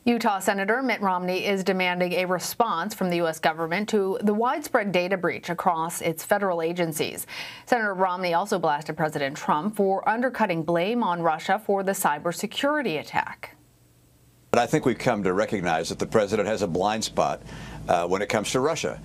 Utah Senator Mitt Romney is demanding a response from the U.S. government to the widespread data breach across its federal agencies. Senator Romney also blasted President Trump for undercutting blame on Russia for the cybersecurity attack. But I think we've come to recognize that the president has a blind spot when it comes to Russia.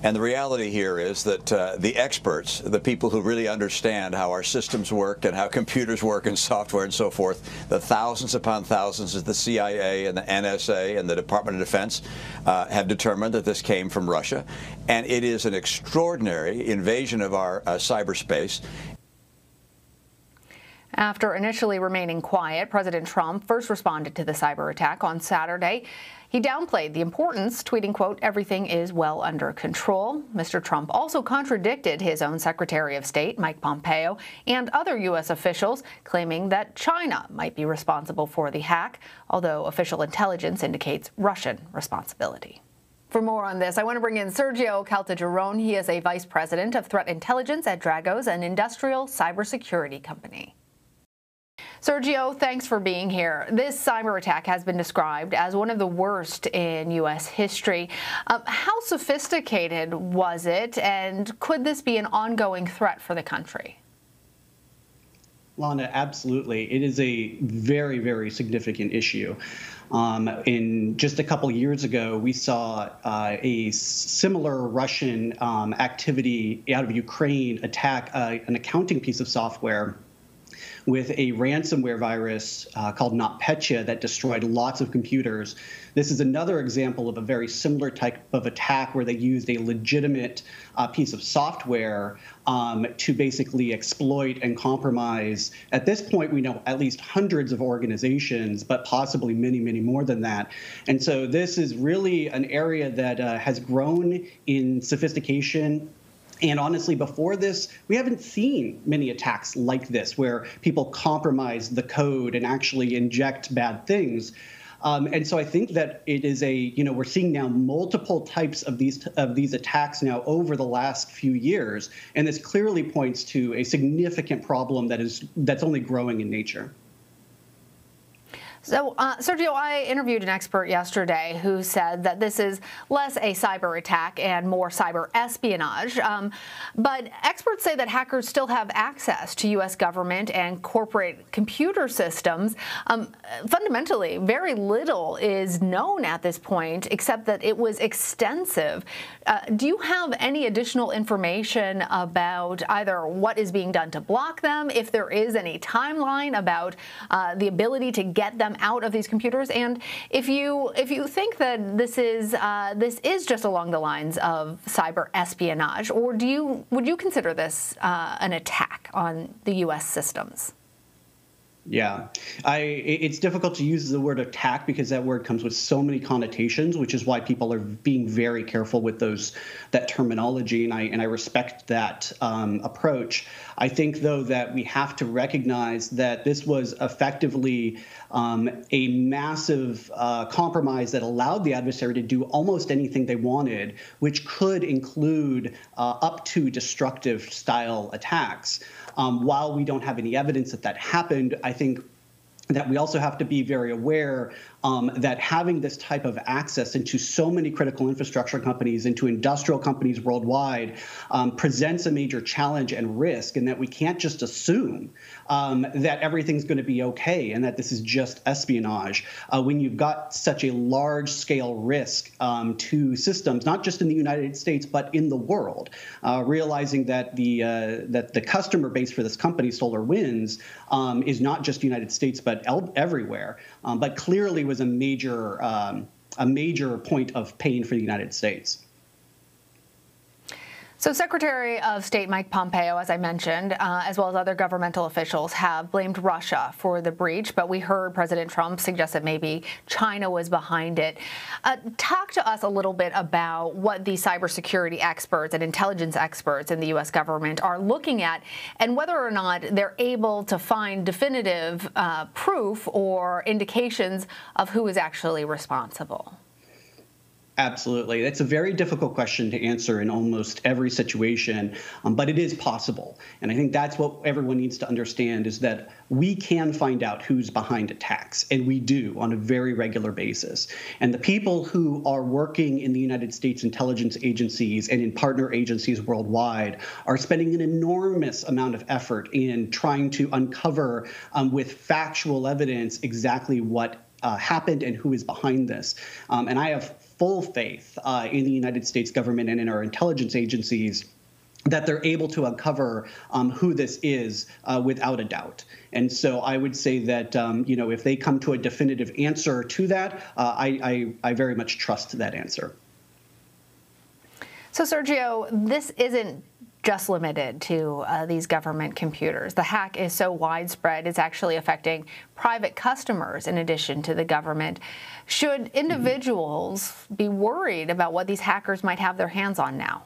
And the reality here is that the experts, the people who really understand how our systems work and how computers work and software and so forth, the thousands upon thousands of the CIA and the NSA and the Department of Defense have determined that this came from Russia. And it is an extraordinary invasion of our cyberspace. After initially remaining quiet, President Trump first responded to the cyber attack on Saturday. He downplayed the importance, tweeting, quote, "Everything is well under control." Mr. Trump also contradicted his own Secretary of State, Mike Pompeo, and other U.S. officials, claiming that China might be responsible for the hack, although official intelligence indicates Russian responsibility. For more on this, I want to bring in Sergio Caltagirone. He is a vice president of threat intelligence at Dragos, an industrial cybersecurity company. Sergio, thanks for being here. This cyber attack has been described as one of the worst in U.S. history. How sophisticated was it, and could this be an ongoing threat for the country? Lana, absolutely. It is a very, very significant issue. In just a couple years ago, we saw a similar Russian activity out of Ukraine attack an accounting piece of software with a ransomware virus called NotPetya that destroyed lots of computers. This is another example of a very similar type of attack where they used a legitimate piece of software to basically exploit and compromise. At this point, we know at least hundreds of organizations, but possibly many, many more than that. And so this is really an area that has grown in sophistication. And honestly, before this, we haven't seen many attacks like this, where people compromise the code and actually inject bad things. And so I think that it is we're seeing now multiple types of these attacks now over the last few years. And this clearly points to a significant problem that's only growing in nature. So, Sergio, I interviewed an expert yesterday who said that this is less a cyber attack and more cyber espionage. But experts say that hackers still have access to U.S. government and corporate computer systems. Fundamentally, very little is known at this point, except that it was extensive. Do you have any additional information about either what is being done to block them, if there is any timeline about the ability to get them out of these computers, and if you think that this is just along the lines of cyber espionage, or would you consider this an attack on the U.S. systems? Yeah, it's difficult to use the word attack because that word comes with so many connotations, which is why people are being very careful with that terminology, and I respect that approach. I think, though, that we have to recognize that this was effectively a massive compromise that allowed the adversary to do almost anything they wanted, which could include up to destructive style attacks. While we don't have any evidence that happened, I think that we also have to be very aware that having this type of access into so many critical infrastructure companies, into industrial companies worldwide, presents a major challenge and risk, and that we can't just assume that everything's going to be okay and that this is just espionage. When you've got such a large-scale risk to systems, not just in the United States, but in the world, realizing that the customer base for this company, SolarWinds, is not just the United States, but everywhere, but clearly was a major point of pain for the United States. So Secretary of State Mike Pompeo, as I mentioned, as well as other governmental officials, have blamed Russia for the breach, but we heard President Trump suggest that maybe China was behind it. Talk to us a little bit about what the cybersecurity experts and intelligence experts in the U.S. government are looking at, and whether or not they're able to find definitive proof or indications of who is actually responsible. Absolutely. That's a very difficult question to answer in almost every situation, but it is possible. And I think that's what everyone needs to understand is that we can find out who's behind attacks, and we do on a very regular basis. And the people who are working in the United States intelligence agencies and in partner agencies worldwide are spending an enormous amount of effort in trying to uncover with factual evidence exactly what happened and who is behind this. And I have full faith in the United States government and in our intelligence agencies that they're able to uncover who this is without a doubt. And so I would say that, if they come to a definitive answer to that, I very much trust that answer. So, Sergio, this isn't just limited to these government computers. The hack is so widespread, it's actually affecting private customers in addition to the government. Should individuals be worried about what these hackers might have their hands on now?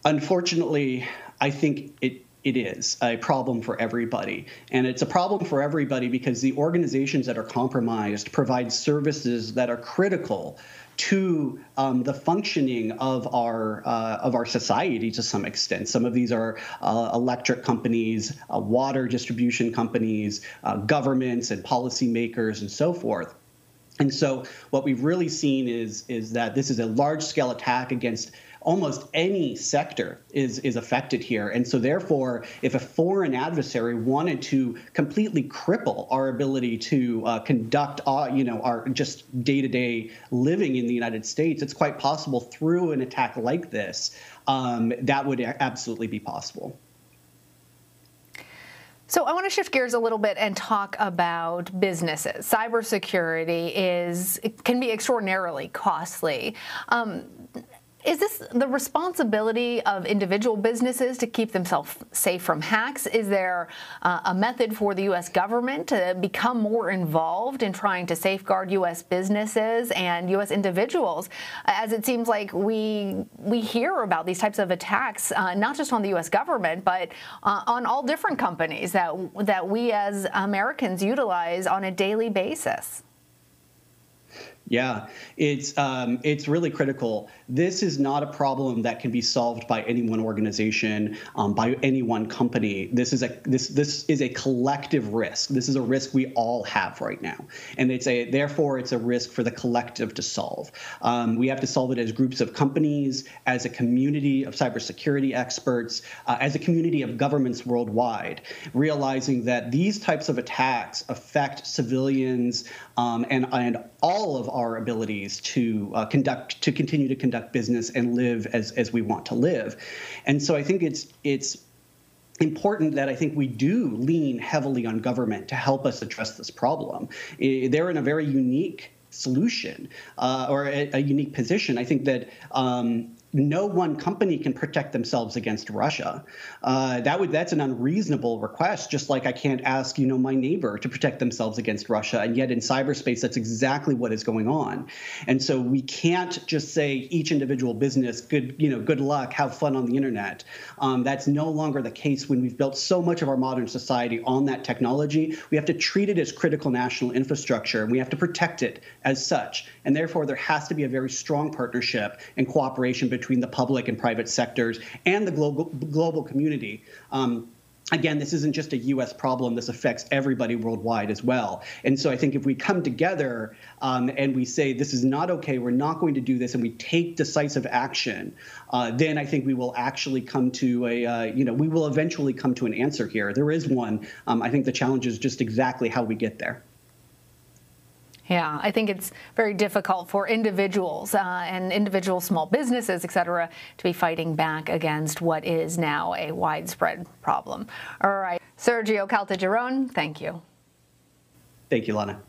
Unfortunately, I think it is a problem for everybody. And it's a problem for everybody because the organizations that are compromised provide services that are critical to the functioning of our society to some extent. Some of these are electric companies, water distribution companies, governments and policymakers and so forth. And so what we've really seen is that this is a large-scale attack against almost any sector is affected here. And so therefore, if a foreign adversary wanted to completely cripple our ability to conduct our just day-to-day living in the United States, it's quite possible through an attack like this, that would absolutely be possible. So I want to shift gears a little bit and talk about businesses. Cybersecurity can be extraordinarily costly. Is this the responsibility of individual businesses to keep themselves safe from hacks? Is there a method for the U.S. government to become more involved in trying to safeguard U.S. businesses and U.S. individuals? As it seems like we hear about these types of attacks, not just on the U.S. government, but on all different companies that we as Americans utilize on a daily basis. Yeah, it's really critical. This is not a problem that can be solved by any one organization, by any one company. This is a collective risk. This is a risk we all have right now, and therefore it's a risk for the collective to solve. We have to solve it as groups of companies, as a community of cybersecurity experts, as a community of governments worldwide, realizing that these types of attacks affect civilians and all of our abilities to continue to conduct business and live as we want to live. And so I think it's important that I think we do lean heavily on government to help us address this problem. They're in a very unique solution or a unique position. I think that no one company can protect themselves against Russia. That's an unreasonable request, just like I can't ask, my neighbor to protect themselves against Russia. And yet in cyberspace, that's exactly what is going on. And so we can't just say each individual business, good luck, have fun on the internet. That's no longer the case when we've built so much of our modern society on that technology. We have to treat it as critical national infrastructure, and we have to protect it as such. And therefore, there has to be a very strong partnership and cooperation between the public and private sectors and the global community. Again, this isn't just a U.S. problem. This affects everybody worldwide as well. And so I think if we come together and we say this is not okay, we're not going to do this, and we take decisive action, then I think we will actually come to we will eventually come to an answer here. There is one. I think the challenge is just exactly how we get there. Yeah, I think it's very difficult for individuals and individual small businesses, et cetera, to be fighting back against what is now a widespread problem. All right. Sergio Caltagirone, thank you. Thank you, Lana.